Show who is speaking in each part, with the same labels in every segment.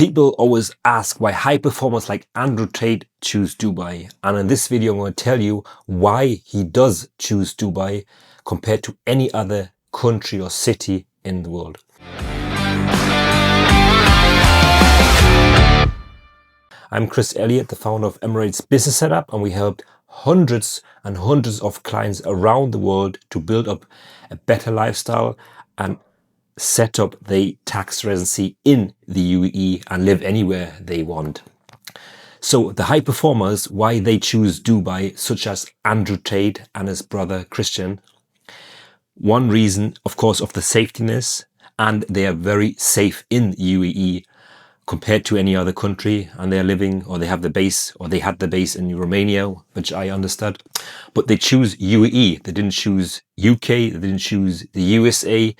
Speaker 1: People always ask why high performers like Andrew Tate choose Dubai. And in this video, I'm going to tell you why he does choose Dubai compared to any other country or city in the world. I'm Elliott, the founder of Emirates Business Setup, and we helped hundreds and hundreds of clients around the world to build up a better lifestyle and set up the tax residency in the UAE and live anywhere they want. So the high performers, why they choose Dubai, such as Andrew Tate and his brother Christian. One reason, of course, of the safetiness, and they are very safe in UAE compared to any other country, and they're living, or they have the base, or they had the base in Romania, which I understood. But they choose UAE. They didn't choose UK. They didn't choose the USA,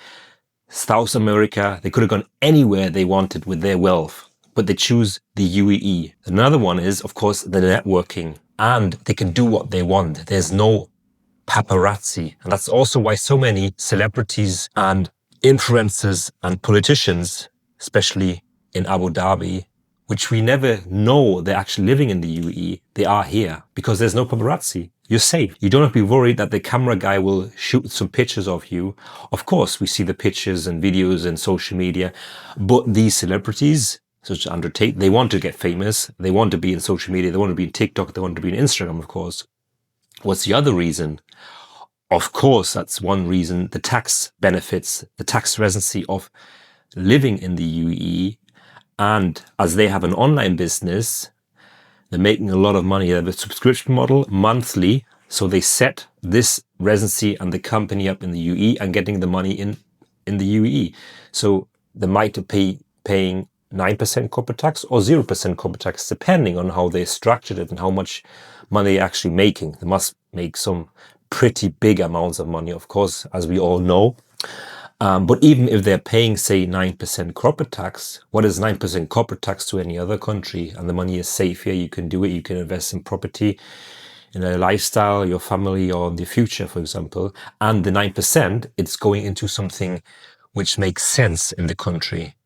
Speaker 1: South America. They could have gone anywhere they wanted with their wealth, but they choose the UAE. Another one is, of course, the networking, and they can do what they want. There's no paparazzi. And that's also why so many celebrities and influencers and politicians, especially in Abu Dhabi, which we never know they're actually living in the UAE, they are here because there's no paparazzi. You're safe. You don't have to be worried that the camera guy will shoot some pictures of you. Of course, we see the pictures and videos and social media, but these celebrities, such as Andrew Tate, they want to get famous. They want to be in social media. They want to be in TikTok. They want to be in Instagram, of course. What's the other reason? Of course, that's one reason. The tax benefits, the tax residency of living in the UAE. And as they have an online business, they're making a lot of money. They have a subscription model monthly. So they set this residency and the company up in the UAE and getting the money in the UAE. So they might be paying 9% corporate tax or 0% corporate tax, depending on how they structured it and how much money they're actually making. They must make some pretty big amounts of money, of course, as we all know. But even if they're paying, say, 9% corporate tax, what is 9% corporate tax to any other country? And the money is safe here. You can do it. You can invest in property, in a lifestyle, your family, or in the future, for example. And the 9%, it's going into something which makes sense in the country.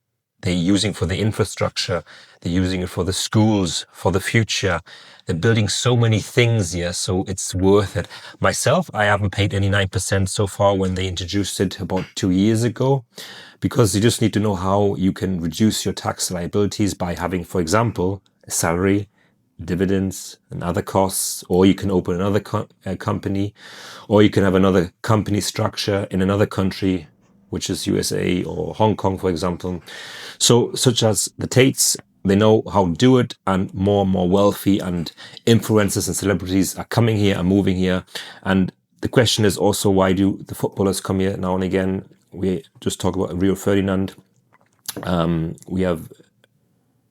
Speaker 1: They're using for the infrastructure. They're using it for the schools, for the future. They're building so many things here, so it's worth it. Myself, I haven't paid any 9% so far when they introduced it about 2 years ago, because you just need to know how you can reduce your tax liabilities by having, for example, a salary, dividends and other costs, or you can open another company, or you can have another company structure in another country, which is USA or Hong Kong, for example. So, such as the Tates, they know how to do it, and more wealthy and influencers and celebrities are coming here and moving here. And the question is also, why do the footballers come here now and again? We just talk about Rio Ferdinand. We have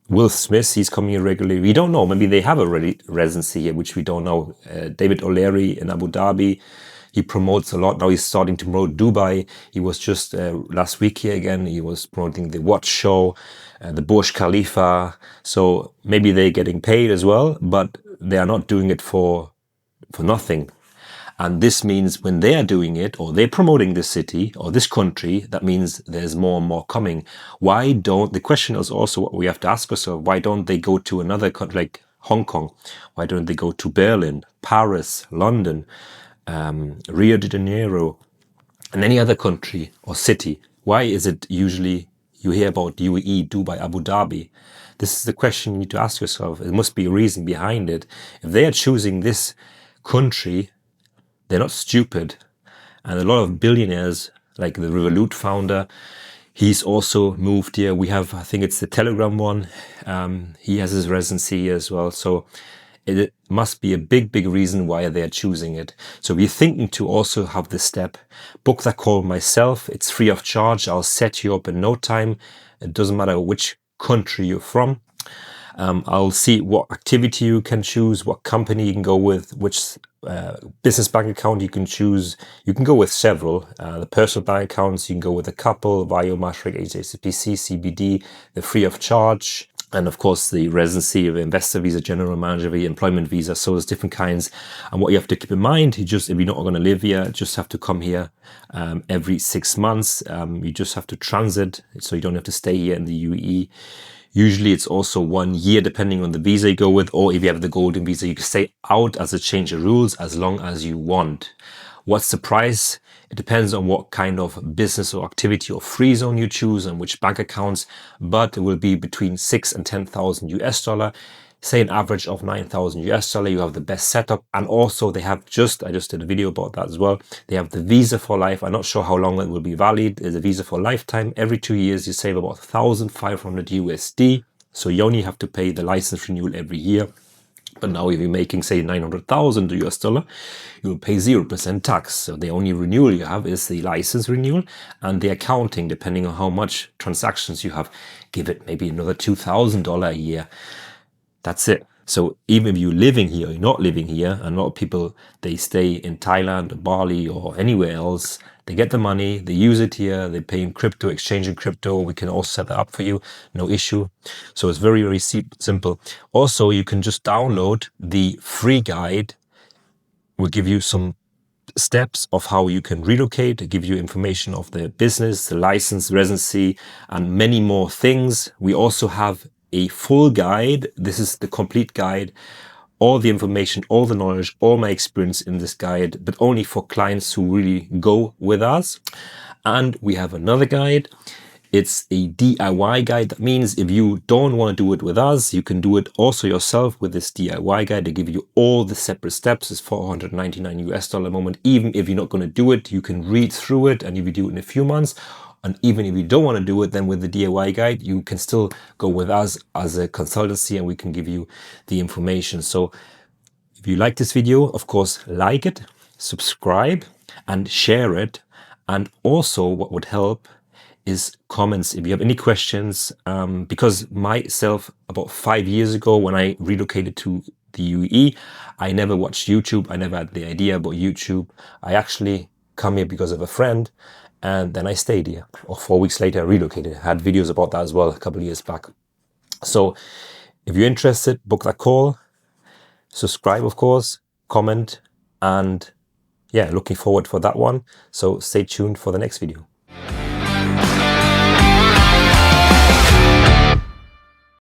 Speaker 1: Will Smith, he's coming here regularly. We don't know, maybe they have a residency here, which we don't know. David O'Leary in Abu Dhabi, he promotes a lot. Now he's starting to promote Dubai. He was just last week here again. He was promoting the watch show, the Burj Khalifa. So maybe they're getting paid as well, but they are not doing it for nothing. And this means when they are doing it, or they're promoting this city or this country, that means there's more and more coming. Why don't, the question is also what we have to ask ourselves, why don't they go to another country like Hong Kong? Why don't they go to Berlin, Paris, London, Rio de Janeiro, and any other country or city? Why is it usually you hear about UAE, Dubai, Abu Dhabi? This is the question you need to ask yourself. There must be a reason behind it. If they are choosing this country, they're not stupid. And a lot of billionaires, like the Revolut founder, he's also moved here. We have, I think it's the Telegram one. He has his residency here as well. So it must be a big reason why they're choosing it. So we're thinking to also have this step. Book that call myself. It's free of charge. I'll set you up in no time. It doesn't matter which country you're from. I'll see what activity you can choose, what company you can go with, which business bank account you can choose. You can go with several. The personal bank accounts, you can go with a couple, Vio, Maastricht, HSBC, CBD, they're free of charge. And of course, the residency of investor visa, general manager visa, employment visa. So there's different kinds. And what you have to keep in mind, if you're not going to live here, just have to come here every 6 months. You just have to transit, so you don't have to stay here in the UAE. Usually it's also 1 year depending on the visa you go with, or if you have the golden visa, you can stay out as a change of rules as long as you want. What's the price? It depends on what kind of business or activity or free zone you choose and which bank accounts, but it will be between 6 and 10,000 US dollar. Say an average of 9,000 US dollar, you have the best setup. And also they have I just did a video about that as well. They have the visa for life. I'm not sure how long it will be valid. There's a visa for lifetime. Every 2 years you save about 1,500 USD. So you only have to pay the license renewal every year. But now if you're making, say, 900,000 US dollar, you'll pay 0% tax. So the only renewal you have is the license renewal, and the accounting, depending on how much transactions you have, give it maybe another $2,000 a year. That's it. So even if you're living here or you're not living here, and a lot of people, they stay in Thailand or Bali or anywhere else, they get the money, they use it here, they pay in crypto, exchange in crypto. We can also set that up for you, no issue. So it's very, very simple. Also, you can just download the free guide. We'll give you some steps of how you can relocate, give you information of the business, the license, residency, and many more things. We also have a full guide. This is the complete guide. All the information, all the knowledge, all my experience in this guide, but only for clients who really go with us. And we have another guide. It's a DIY guide. That means if you don't want to do it with us, you can do it also yourself with this DIY guide. They give you all the separate steps. It's 499 US dollar a moment. Even if you're not going to do it, you can read through it, and if you do it in a few months, and even if you don't want to do it, then with the DIY guide, you can still go with us as a consultancy and we can give you the information. So if you like this video, of course, like it, subscribe and share it. And also what would help is comments if you have any questions, because myself, about 5 years ago when I relocated to the UAE, I never watched YouTube. I never had the idea about YouTube. I actually come here because of a friend, and then I stayed here. Or 4 weeks later, I relocated. I had videos about that as well a couple of years back. So if you're interested, book that call, subscribe, of course, comment, and yeah, looking forward for that one. So stay tuned for the next video.